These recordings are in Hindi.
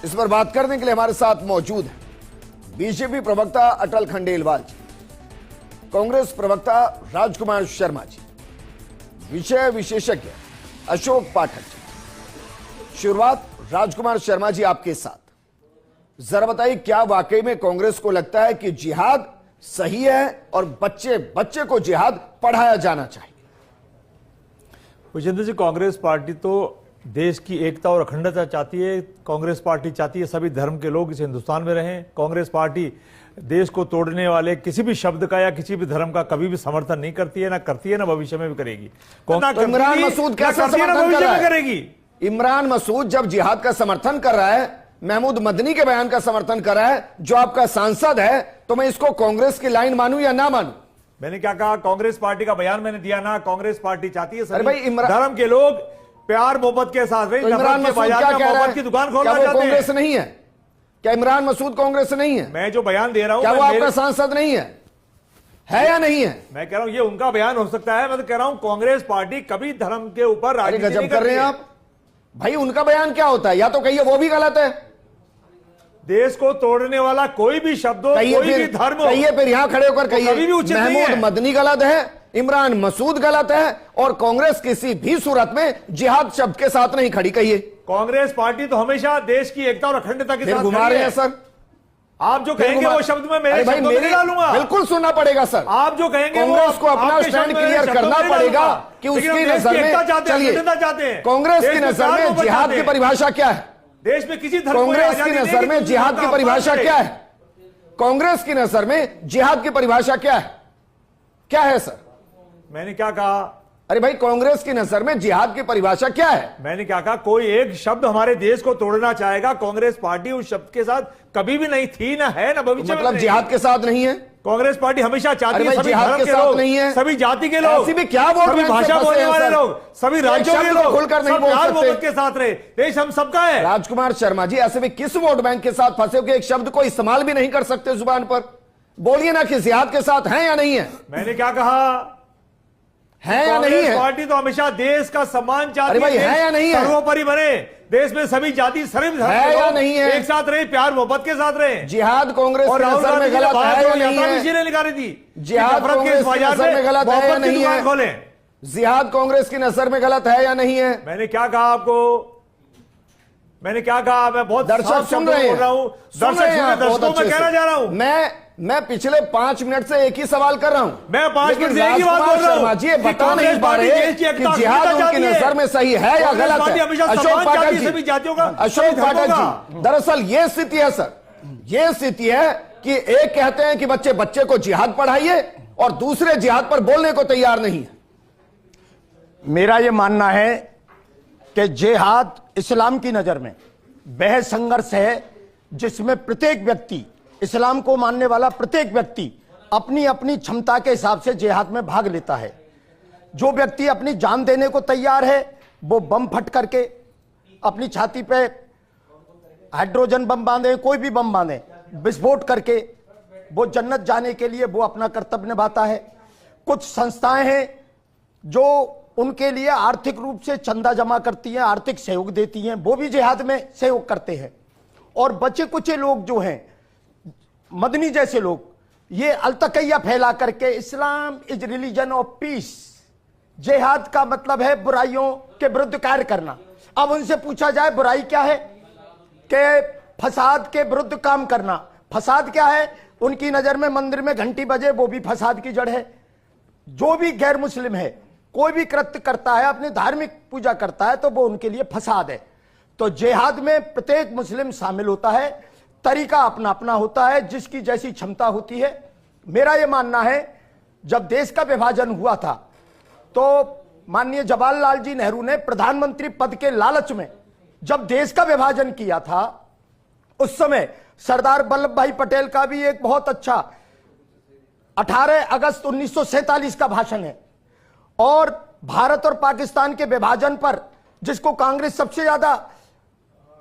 इस पर बात करने के लिए हमारे साथ मौजूद है बीजेपी प्रवक्ता अटल खंडेलवाल जी, कांग्रेस प्रवक्ता राजकुमार शर्मा जी, विषय विशेषज्ञ अशोक पाठक जी। शुरुआत राजकुमार शर्मा जी आपके साथ। जरा बताइए, क्या वाकई में कांग्रेस को लगता है कि जिहाद सही है और बच्चे को जिहाद पढ़ाया जाना चाहिए? विजेंद्र जी, कांग्रेस पार्टी तो देश की एकता और अखंडता चाहती है। कांग्रेस पार्टी चाहती है सभी धर्म के लोग इस हिंदुस्तान में रहें। कांग्रेस पार्टी देश को तोड़ने वाले किसी भी शब्द का या किसी भी धर्म का कभी भी समर्थन नहीं करती है, ना करती है, ना भविष्य में भी करेगी। इमरान मसूद कैसे समर्थन कर रहा है? करेगी। इमरान मसूद जब जिहाद का समर्थन कर रहा है, महमूद मदनी के बयान का समर्थन कर रहा है, जो आपका सांसद है, तो मैं इसको कांग्रेस की लाइन मानूं या ना मानूं? मैंने क्या कहा? कांग्रेस पार्टी का बयान मैंने दिया ना। कांग्रेस पार्टी चाहती है अरे भाई, धर्म के लोग प्यार मोहब्बत के साथ तो इमरान मसूद क्या कह रहा है? की दुकान खोलना क्या वो चाहते हैं? कांग्रेस नहीं है? क्या इमरान मसूद कांग्रेस नहीं है? मैं जो बयान दे रहा हूं, क्या वो आपका सांसद नहीं है या नहीं है? मैं कह रहा हूं ये उनका बयान हो सकता है। मैं तो कह रहा हूं कांग्रेस पार्टी कभी धर्म के ऊपर राजनीति नहीं गजब कर रहे हैं आप भाई। उनका बयान क्या होता है? या तो कहिए वो भी गलत है, देश को तोड़ने वाला कोई भी शब्द हो, कोई भी धर्म हो, कहिए, फिर यहां खड़े होकर कहिए महमूद मदनी गलत है, इमरान मसूद गलत है और कांग्रेस किसी भी सूरत में जिहाद शब्द के साथ नहीं खड़ी। कहिए। कांग्रेस पार्टी तो हमेशा देश की एकता और अखंडता के साथ घुमा रहे हैं सर। आप जो कहेंगे वो शब्द में मेरे शब्दों में नहीं डालूंगा। बिल्कुल सुनना पड़ेगा सर। आप जो कहेंगे कांग्रेस को अपना स्टैंड क्लियर करना पड़ेगा कि उसकी नजर में, चलिए, कांग्रेस की नजर में जिहाद की परिभाषा क्या है? देश में किसी धर्म कांग्रेस की नजर में जिहाद की परिभाषा क्या है? कांग्रेस की नजर में जिहाद की परिभाषा क्या है? क्या है सर? मैंने क्या कहा? अरे भाई, कांग्रेस की नजर में जिहाद की परिभाषा क्या है? मैंने क्या कहा? कोई एक शब्द हमारे देश को तोड़ना चाहेगा, कांग्रेस पार्टी उस शब्द के साथ कभी भी नहीं थी, ना है, ना भविष्य में। मतलब जिहाद के साथ नहीं है? कांग्रेस पार्टी हमेशा चाहती है सभी धर्म के लोग नहीं है, सभी जाति के लोग, ऐसी भी क्या वोट सभी भाषा बोलने वाले लोग, सभी राज्यों के लोग खुलकर नहीं बोल सकते के साथ रहे। देश हम सबका है। राजकुमार शर्मा जी, ऐसे भी किस वोट बैंक के साथ फंसे हो कि एक शब्द को इस्तेमाल भी नहीं कर सकते जुबान पर? बोलिए ना कि जिहाद के साथ है या नहीं है? मैंने क्या कहा? है या नहीं है? पार्टी तो हमेशा देश का सम्मान चाहती है। है या नहीं है? सर्वोपरि बने, देश में सभी जाति सभी धर्म है या नहीं है? एक साथ रहे, प्यार मोहब्बत के साथ रहे। जिहाद कांग्रेस की नजर में गलत है या नहीं है? निकाली थी जिहाद कांग्रेस की नजर में गलत है या नहीं है? जिहाद कांग्रेस की नजर में गलत है या नहीं है? मैंने क्या कहा आपको? मैंने क्या कहा? मैं बहुत दर्शक सुन रहे हैं, दर्शकों में कहना जा रहा हूं। मैं पिछले 5 मिनट से एक ही सवाल कर रहा हूं। मैं 5 मिनट से एक ही बात बोल रहा हूं। जी, बता नहीं पा रहे कि जिहाद उनकी नजर में सही है या गलत है। अशोक पाठक जी, दरअसल ये स्थिति है सर, ये स्थिति है कि एक कहते हैं कि बच्चे को जिहाद पढ़ाइए और दूसरे जिहाद पर बोलने को तैयार नहीं है। मेरा यह मानना है कि जिहाद इस्लाम की नजर में वह संघर्ष है जिसमें प्रत्येक व्यक्ति, इस्लाम को मानने वाला प्रत्येक व्यक्ति अपनी अपनी क्षमता के हिसाब से जिहाद में भाग लेता है। जो व्यक्ति अपनी जान देने को तैयार है, वो बम फट करके अपनी छाती पे हाइड्रोजन बम बांधे, कोई भी बम बांधे, विस्फोट करके वो जन्नत जाने के लिए वो अपना कर्तव्य निभाता है। कुछ संस्थाएं हैं जो उनके लिए आर्थिक रूप से चंदा जमा करती हैं, आर्थिक सहयोग देती हैं, वो भी जिहाद में सहयोग करते हैं। और बचे कुछ लोग जो हैं, मदनी जैसे लोग, ये अलतकैया फैला करके Islam is religion of peace, जिहाद का मतलब है बुराइयों के विरुद्ध कार्य करना। अब उनसे पूछा जाए बुराई क्या है, कि फसाद के विरुद्ध काम करना। फसाद क्या है? उनकी नजर में मंदिर में घंटी बजे वो भी फसाद की जड़ है। जो भी गैर मुस्लिम है, कोई भी कृत्य करता है, अपनी धार्मिक पूजा करता है, तो वो उनके लिए फसाद है। तो जिहाद में प्रत्येक मुस्लिम शामिल होता है, तरीका अपना अपना होता है, जिसकी जैसी क्षमता होती है। मेरा यह मानना है, जब देश का विभाजन हुआ था तो माननीय जवाहरलाल जी नेहरू ने प्रधानमंत्री पद के लालच में जब देश का विभाजन किया था, उस समय सरदार वल्लभ भाई पटेल का भी एक बहुत अच्छा 18 अगस्त 1947 का भाषण है। और भारत और पाकिस्तान के विभाजन पर, जिसको कांग्रेस सबसे ज्यादा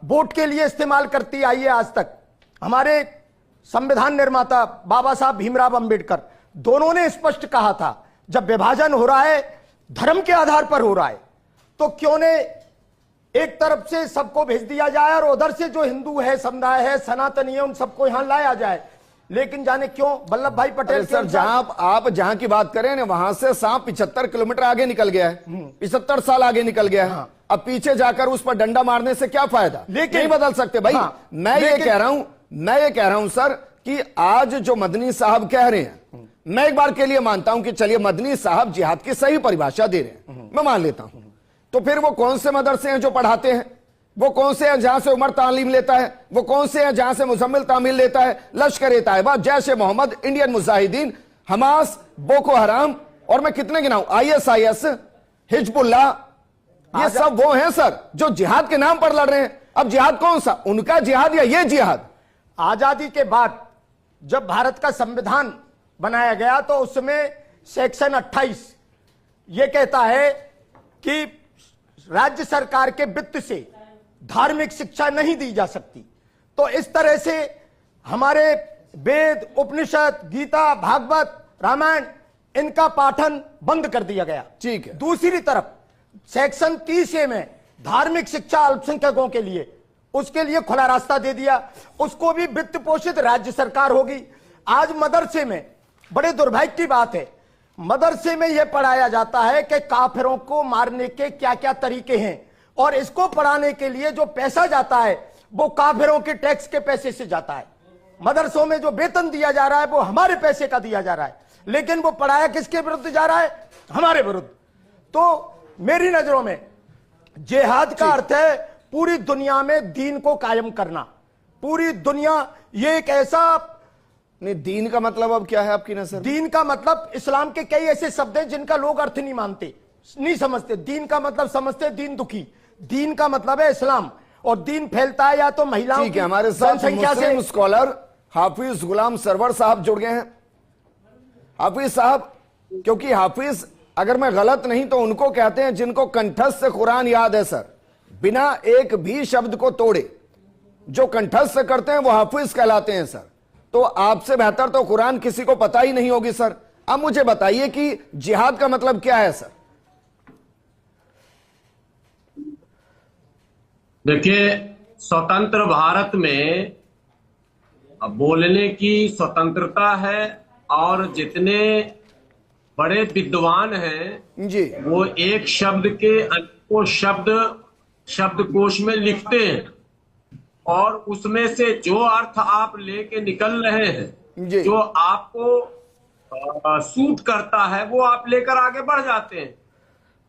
वोट के लिए इस्तेमाल करती आई है आज तक, हमारे संविधान निर्माता बाबा साहब भीमराव अंबेडकर, दोनों ने स्पष्ट कहा था, जब विभाजन हो रहा है, धर्म के आधार पर हो रहा है, तो क्यों ने एक तरफ से सबको भेज दिया जाए और उधर से जो हिंदू है, समुदाय है, सनातनी है, उन सबको यहां लाया जाए। लेकिन जाने क्यों वल्लभ भाई पटेल सर, जहां आप जहां की बात करें ना, वहां से सांप 75 किलोमीटर आगे निकल गया है, 75 साल आगे निकल गया है। अब पीछे जाकर उस पर डंडा मारने से क्या फायदा? लेकिन नहीं बदल सकते भाई। मैं ये कह रहा हूं सर कि आज जो मदनी साहब कह रहे हैं, मैं एक बार के लिए मानता हूं कि चलिए मदनी साहब जिहाद की सही परिभाषा दे रहे हैं, मैं मान लेता हूं। तो फिर वो कौन से मदरसे हैं जो पढ़ाते हैं? वो कौन से हैं जहां से उमर तालीम लेता है? वो कौन से हैं जहां से मुजम्मिल तामील लेता है? Lashkar e Taiba, Jaish e Mohammed, Indian Mujahideen, Hamas, Boko Haram, और मैं कितने गिनाऊं, ISIS, हिजबुल्लाह, ये सब वो हैं सर जो जिहाद के नाम पर लड़ रहे हैं। अब जिहाद कौन सा, उनका जिहाद या ये जिहाद? आजादी के बाद जब भारत का संविधान बनाया गया तो उसमें सेक्शन 28 यह कहता है कि राज्य सरकार के वित्त से धार्मिक शिक्षा नहीं दी जा सकती। तो इस तरह से हमारे वेद, उपनिषद, गीता, भागवत, रामायण, इनका पाठन बंद कर दिया गया। ठीक है। दूसरी तरफ सेक्शन 30A में धार्मिक शिक्षा अल्पसंख्यकों के लिए, उसके लिए खुला रास्ता दे दिया। उसको भी वित्त पोषित राज्य सरकार होगी। आज मदरसे में बड़े दुर्भाग्य की बात है, मदरसे में यह पढ़ाया जाता है कि काफिरों को मारने के क्या क्या तरीके हैं, और इसको पढ़ाने के लिए जो पैसा जाता है वो काफिरों के टैक्स के पैसे से जाता है। मदरसों में जो वेतन दिया जा रहा है वो हमारे पैसे का दिया जा रहा है, लेकिन वो पढ़ाया किसके विरुद्ध जा रहा है? हमारे विरुद्ध। तो मेरी नजरों में जिहाद का अर्थ है पूरी दुनिया में दीन को कायम करना। पूरी दुनिया, ये एक ऐसा नहीं, दीन का मतलब अब क्या है आपकी नजर? दीन का मतलब इस्लाम के कई ऐसे शब्द हैं जिनका लोग अर्थ नहीं मानते, नहीं समझते। दीन का मतलब समझते दीन दुखी। दीन का मतलब है इस्लाम, और दीन फैलता है या तो महिलाओं ठीक है, हमारे साथ जनसंख्या से। मुस्लिम स्कॉलर हाफिज गुलाम सरवर साहब जुड़ गए हैं। हाफिज साहब, क्योंकि हाफिज अगर मैं गलत नहीं तो उनको कहते हैं जिनको कंठस्थ से कुरान याद है सर, बिना एक भी शब्द को तोड़े जो कंठस्थ करते हैं वो हाफिज कहलाते हैं सर। तो आपसे बेहतर तो कुरान किसी को पता ही नहीं होगी सर। अब मुझे बताइए कि जिहाद का मतलब क्या है सर? देखिए, स्वतंत्र भारत में बोलने की स्वतंत्रता है, और जितने बड़े विद्वान हैं जी, वो एक शब्द के अनेकों शब्दकोश में लिखते हैं, और उसमें से जो अर्थ आप लेके निकल रहे हैं, जी। जो आपको सूट करता है वो आप लेकर आगे बढ़ जाते हैं।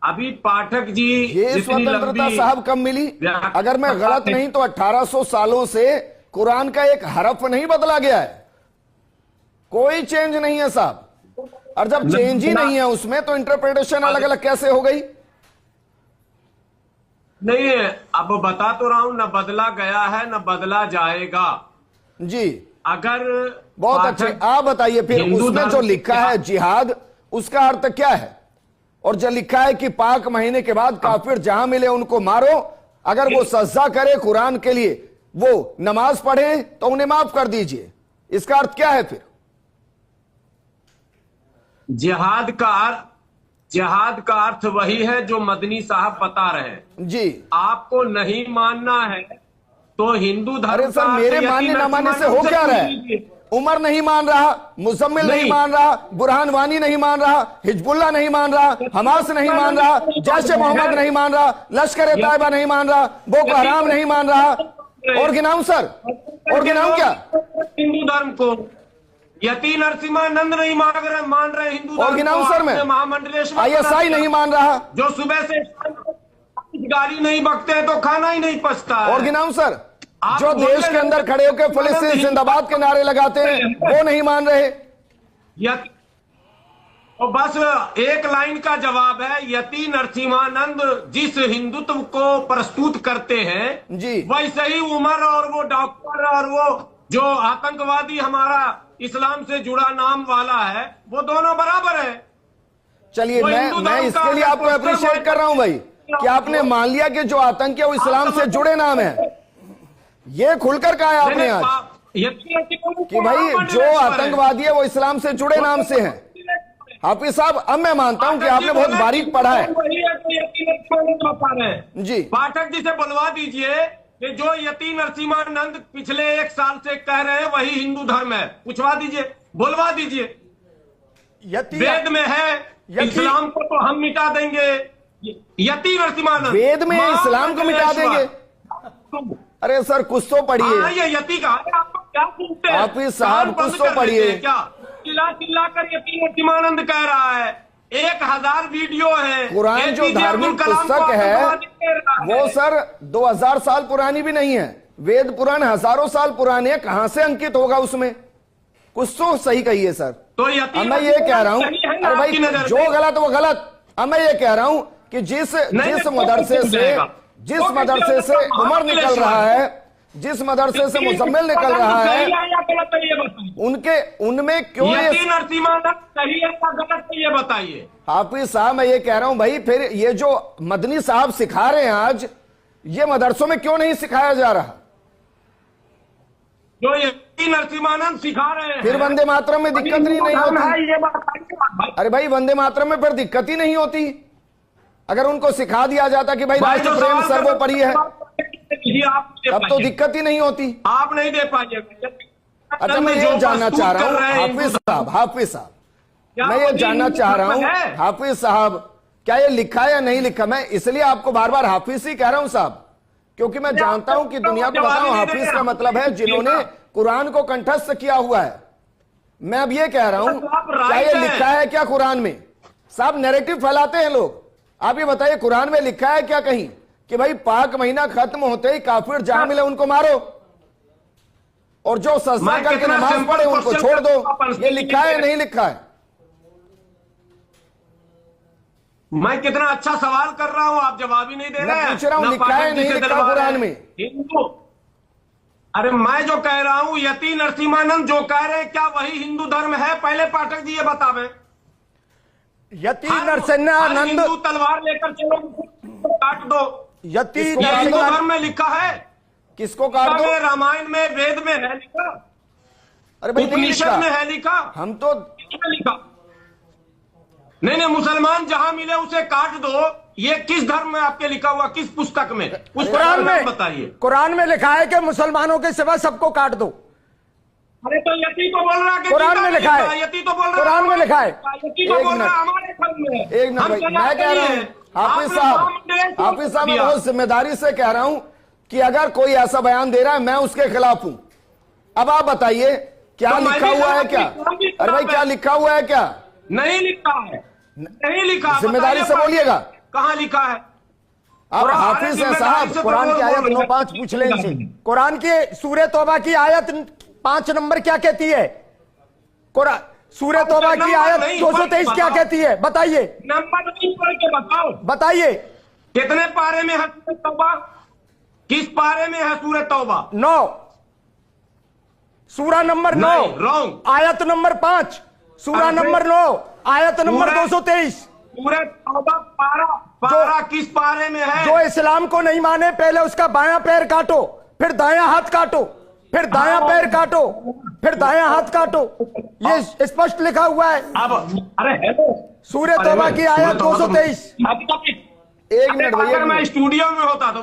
अभी पाठक जी, ये स्वतंत्रता साहब कब मिली? अगर मैं गलत नहीं तो 1800 सालों से कुरान का एक हरफ नहीं बदला गया है, कोई चेंज नहीं है साहब। और जब चेंज ही नहीं है उसमें तो इंटरप्रिटेशन अलग अलग कैसे हो गई? नहीं है, अब बता तो रहा हूं, न बदला गया है न बदला जाएगा जी। अगर बहुत अच्छे, आप बताइए फिर उसमें जो लिखा है जिहाद, उसका अर्थ क्या है? और जो लिखा है कि पाक महीने के बाद काफिर जहां मिले उनको मारो, अगर वो सज्जा करे कुरान के लिए, वो नमाज पढ़े तो उन्हें माफ कर दीजिए, इसका अर्थ क्या है फिर? जिहाद का अर्थ वही है जो मदनी साहब बता रहे हैं जी। आपको नहीं मानना है तो हिंदू धर्म। अरे सर, मेरे मानने न मानने से हो क्या रहा है? उमर नहीं मान रहा, मुजम्मिल नहीं मान रहा, बुरहान वानी नहीं मान रहा, हिजबुल्लाह नहीं मान रहा, हमास नहीं मान रहा, जैश ए मोहम्मद नहीं मान रहा, लश्कर ए तैयबा नहीं मान रहा, बोको हराम नहीं मान रहा, और गिनाऊं सर, और गिनाऊं क्या? हिंदू धर्म को यति नरसिम्हानंद नहीं मान रहे हिंदू धर्म, और गिनाऊं सर मैं, महामंडलेश्वर ISI नहीं मान रहा, जो सुबह से गाली नहीं बकते हैं तो खाना ही नहीं पचता है। और गिनाऊं सर, जो देश के अंदर खड़े होकर फिलिस्तीन जिंदाबाद के नारे लगाते हैं वो नहीं मान रहे। तो बस एक लाइन का जवाब है, यति नरसिम्हानंद जिस हिंदुत्व को प्रस्तुत करते हैं जी, वैसे ही उमर और वो डॉक्टर और वो जो आतंकवादी हमारा इस्लाम से जुड़ा नाम वाला है, वो दोनों बराबर है। चलिए, मैं इसके लिए आपको अप्रिशिएट कर रहा हूं भाई कि आपने मान लिया कि जो आतंकी है वो इस्लाम से जुड़े नाम है। ये खुलकर कहा है आपने आज कि भाई जो आतंकवादी है वो इस्लाम से जुड़े नाम से हैं। हाफिज साहब, अब मैं मानता हूं कि आपने बहुत बारीक पढ़ा है। यतीम नरसिम्हानंद बता रहे हैं जी। पाठक जी से बुलवा दीजिए कि जो यतीम नरसिम्हानंद पिछले 1 साल से कह रहे हैं वही हिंदू धर्म है, पूछवा दीजिए, बुलवा दीजिए। वेद में है इस्लाम को तो हम मिटा देंगे, यति नरसिम्हानंद वेद में इस्लाम को मिटा देंगे? अरे सर कुछ तो पढ़िए। ये यति का है, आप क्या सुनते हैं? हाफिज साहब कुछ तो पढ़िए। क्या चिल्ला चिल्ला कर यति नरसिम्हानंद कह रहा है? 1000 वीडियो है। कुरान जो धार्मिक पुस्तक है वो सर 2000 साल पुरानी भी नहीं है, वेद पुराण हजारों साल पुराने हैं, कहां से अंकित होगा उसमें? कुछ तो सही कहिए सर। तो अब मैं ये कह रहा हूं, अरे भाई जो गलत वो गलत। अब मैं ये कह रहा हूं कि जिस मदरसे से उमर निकल रहा है, जिस मदरसे से मुजम्मिल निकल रहा है, उनमें क्यों नरसिम्हानंद सही है या गलत है ये बताइए। हाफिज साहब मैं ये कह रहा हूं भाई, फिर ये जो मदनी साहब सिखा रहे हैं आज, ये मदरसों में क्यों नहीं सिखाया जा रहा? जो यति नरसिम्हानंद सिखा रहे हैं फिर वंदे मातरम में दिक्कत नहीं होती? अरे भाई वंदे मातरम में फिर दिक्कत ही नहीं होती अगर उनको सिखा दिया जाता कि भाई राष्ट्र प्रेम सर्वोपरि है, तब तो दिक्कत ही नहीं होती। आप नहीं दे पाइएगा। अच्छा मैं ये जानना चाह रहा हूं हाफिज साहब मैं ये जानना चाह रहा हूं हाफिज साहब, क्या ये लिखा है या नहीं लिखा? मैं इसलिए आपको बार बार हाफिज ही कह रहा हूं साहब, क्योंकि मैं जानता हूं कि दुनिया को बताऊं हाफिज का मतलब है जिन्होंने कुरान को कंठस्थ किया हुआ है। मैं अब ये कह रहा हूं क्या ये लिखा है क्या कुरान में? साहब नैरेटिव फैलाते हैं लोग। आप ये बताइए कुरान में लिखा है क्या कहीं कि भाई पाक महीना खत्म होते ही काफिर जहां मिले उनको मारो और जो सजदा करके नमाज पढ़े उनको छोड़ दो? ये लिखा है नहीं लिखा है? मैं कितना अच्छा सवाल कर रहा हूं, आप जवाब ही नहीं दे रहे हैं। पूछ रहा हूं लिखा है नहीं लिखा कुरान में? हिंदू, अरे मैं जो कह रहा हूं यति नरसिम्हानंद जो कह रहे हैं क्या वही हिंदू धर्म है? पहले पाठक जी ये बतावे। यति नरसिम्हानंद हिंदू तलवार लेकर चलो काट दो, यति हिंदू धर्म में लिखा है? किसको काट दो? रामायण में वेद में है लिखा? अरे भाई उपनिषद में है लिखा? हम तो लिखा नहीं, मुसलमान जहां मिले उसे काट दो, ये किस धर्म में आपके लिखा हुआ? किस पुस्तक में? उस कुरान में बताइए। कुरान में लिखा है कि मुसलमानों के सिवा सबको काट दो। अरे तो यति तो बोल रहा है कुरान में लिखा है, यति तो बोल रहा है कुरान में लिखा है। यति तो बोल रहा है हमारे धर्म में। एक मिनट भाई मैं कह रहा हूं हाफिज साहब मैं बहुत जिम्मेदारी से कह रहा हूं कि अगर कोई ऐसा बयान दे रहा है मैं उसके खिलाफ हूं। अब आप बताइए क्या लिखा हुआ है क्या? अरे भाई क्या लिखा हुआ है क्या? नहीं लिखा है, नहीं लिखा। जिम्मेदारी से बोलिएगा। कहाँ लिखा है? आप हाफिज हैं साहब, कुरान की आयत 9:5 पूछ लें इनसे। कुरान की सूरह तौबा की आयत 5 नंबर क्या कहती है? कुरान सूरह तौबा की आयत 223 क्या कहती है? बताइए, नंबर नहीं पढ़ के बताओ। बताइए कितने पारे में है सूरह तौबा? किस पारे में है सूरह तौबा? 9, सूरा नंबर 9, रॉन्ग। आयत नंबर 5, सूरा नंबर 9, आयत नंबर 223। सूरह तौबा पारा किस पारे में है? जो इस्लाम को नहीं माने पहले उसका बायां पैर काटो, फिर दायां हाथ काटो, फिर दायां पैर काटो, फिर दायां हाथ काटो। ये स्पष्ट लिखा हुआ है। अब अरे हेलो, सूरह तौबा की आयत 223। एक मिनट भैया, अगर मैं स्टूडियो में होता तो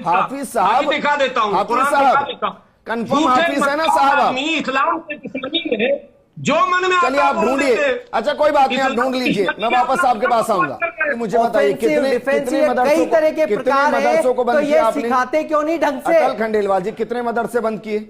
हाफिज साहब दिखा देता हूँ। हाफिज साहब कंफर्म हाफिज है ना साहब? इस्लाम से दुश्मनी में जो मन में चलिए आप ढूंढिए। अच्छा कोई बात नहीं, आप ढूंढ लीजिए, मैं वापस आपके पास आऊंगा। मुझे बताइए कितने मदरसों, कई तरह के प्रकार मदरसों को बंद तो किया ये आपने? सिखाते क्यों नहीं ढंग से? अटल खंडेलवाल जी कितने मदरसे बंद किए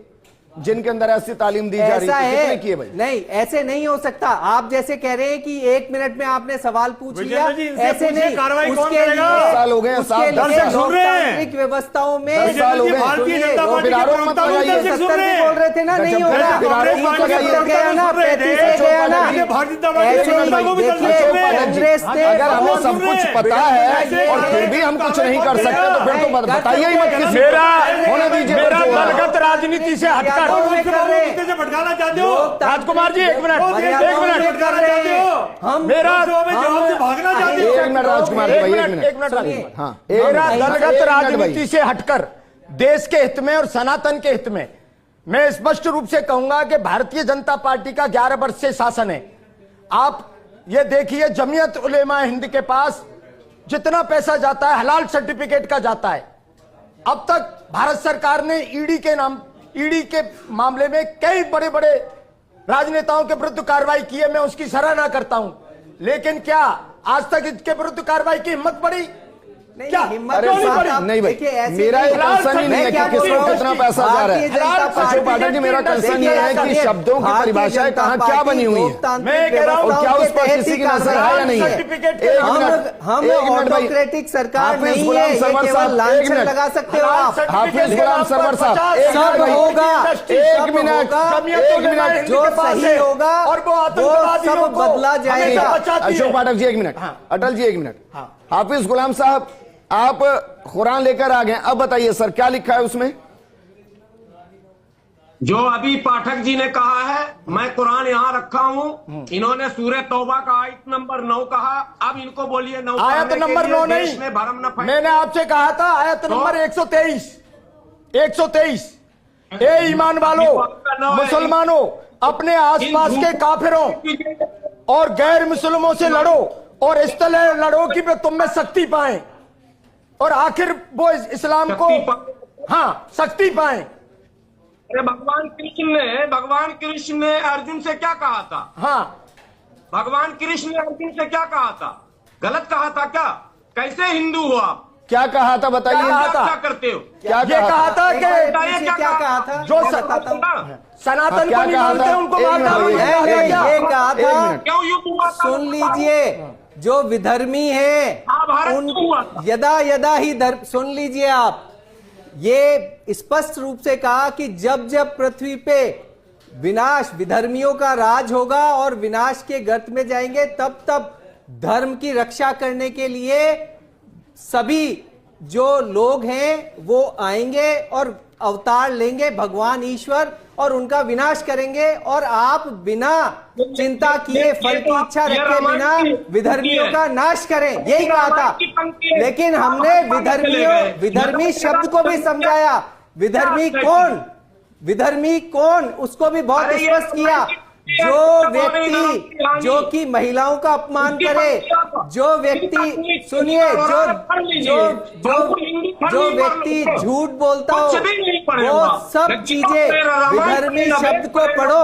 जिनके अंदर ऐसी तालीम दी जा रही है? कितने किए भाई? नहीं ऐसे नहीं हो सकता। आप जैसे कह रहे हैं कि 1 मिनट में आपने सवाल पूछ लिया, ऐसे नहीं। कार्रवाई कौन उसके करेगा? लिए 10 साल हो गए हैं साहब, 10 साल सुन रहे हैं। लोकतांत्रिक व्यवस्थाओं में 10 साल हो गए। भारतीय जनता तो पार्टी फिर आरोप मत लगाइए। 70 भी बोल रहे थे ना, नहीं हो रहा। फिर आरोप मत लगाइए। 35 गया ना, 35 गया ना। भारतीय जनता पार्टी ऐसे ही देखिए कांग्रेस ने अगर हमें सब कुछ पता है और फिर भी हम कुछ नहीं कर सकते तो फिर तो बताइए ही मत किसी। मेरा होने दीजिए। मेरा दलगत राजनीति से हटकर भटकाना चाहते हो राजकुमार जी, 1 मिनट, 1 मिनट। हम मेरा भागना चाहते हो? 1 मिनट राजकुमार जी भाई, 1 मिनट। राजकुमार। हाँ मेरा दलगत राजनीति भाई। से हटकर देश के हित में और सनातन के हित में मैं स्पष्ट रूप से कहूंगा कि भारतीय जनता पार्टी का 11 वर्ष से शासन है। आप ये देखिए, जमीयत उलेमा हिंद के पास जितना पैसा जाता है हलाल सर्टिफिकेट का जाता है। अब तक भारत सरकार ने ईडी के मामले में कई बड़े बड़े राजनेताओं के विरुद्ध कार्रवाई की है, मैं उसकी सराहना करता हूं, लेकिन क्या आज तक इसके विरुद्ध कार्रवाई की हिम्मत बढ़ी? क्या हिम्मत अरे नहीं भाई, मेरा ये कंसर्न ही नहीं है कि किसको कितना पैसा जा रहा है। अशोक पाठक जी, मेरा कंसर्न ये है कि शब्दों की परिभाषाएं कहाँ क्या बनी हुई है, मैं कह रहा हूं और क्या उस पर किसी की नजर है या नहीं है। हम ऑटोक्रेटिक सरकार नहीं है, ये केवल लांछन लगा सकते हो आप। हाफिज गुलाम सरवर साहब, सब होगा, एक मिनट, जो सही होगा और वो सब बदला जाएगा। Ashok Pathak ji 1 minute, Atal ji 1 minute. हाफिज गुलाम साहब, आप कुरान लेकर आ गए, अब बताइए सर क्या लिखा है उसमें? जो अभी पाठक जी ने कहा है, मैं कुरान यहां रखा हूं, इन्होंने सूरह तौबा का आयत नंबर 9 कहा, अब इनको बोलिए 9 आयत नंबर 9 नहीं, में भरम न फैले। मैंने आपसे कहा था आयत नंबर 123। ए ईमान वालों, मुसलमानों, अपने आसपास के काफिरों और गैर मुसलमानों से लड़ो और इस तरह लड़ो कि वे तुम में शक्ति पाएं और आखिर वो इस्लाम को शक्ति पाएं। अरे भगवान कृष्ण ने अर्जुन से क्या कहा था? भगवान कृष्ण ने अर्जुन से क्या कहा था? गलत कहा था क्या? कैसे हिंदू हो आप? क्या कहा था बताइए? क्या करते हो? क्या कहा था कि क्या कहा था? जो सनातन को नहीं मानते उनको मारना ये कहा था। क्यों युद्ध हुआ? सुन लीजिए, जो विधर्मी है उन यदा यदा ही धर्म, सुन लीजिए आप, ये स्पष्ट रूप से कहा कि जब जब पृथ्वी पे विनाश, विधर्मियों का राज होगा और विनाश के गर्त में जाएंगे, तब तब धर्म की रक्षा करने के लिए सभी जो लोग हैं वो आएंगे और अवतार लेंगे, भगवान ईश्वर, और उनका विनाश करेंगे। और आप बिना चिंता किए, फल की इच्छा रखे बिना विधर्मियों का नाश करें, यही कहा था। लेकिन हमने विधर्मी शब्द को भी समझाया। विधर्मी कौन उसको भी बहुत स्पष्ट किया। जो व्यक्ति जो कि महिलाओं का अपमान करे, जो व्यक्ति, सुनिए, जो व्यक्ति झूठ बोलता हो, वो सब चीजें, विधर्मी शब्द को पढ़ो।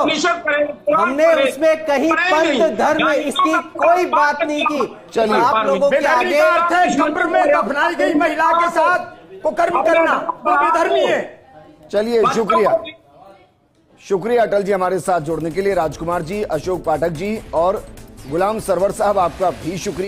हमने उसमें कहीं पंथ धर्म इसकी कोई बात नहीं की। चलिए, आप लोगों के आगे कब्र में दफनाई गई महिला के साथ कुकर्म करना वो विधर्मी है। चलिए, शुक्रिया अटल जी हमारे साथ जुड़ने के लिए। राजकुमार जी, अशोक पाठक जी और गुलाम सरवर साहब, आपका भी शुक्रिया।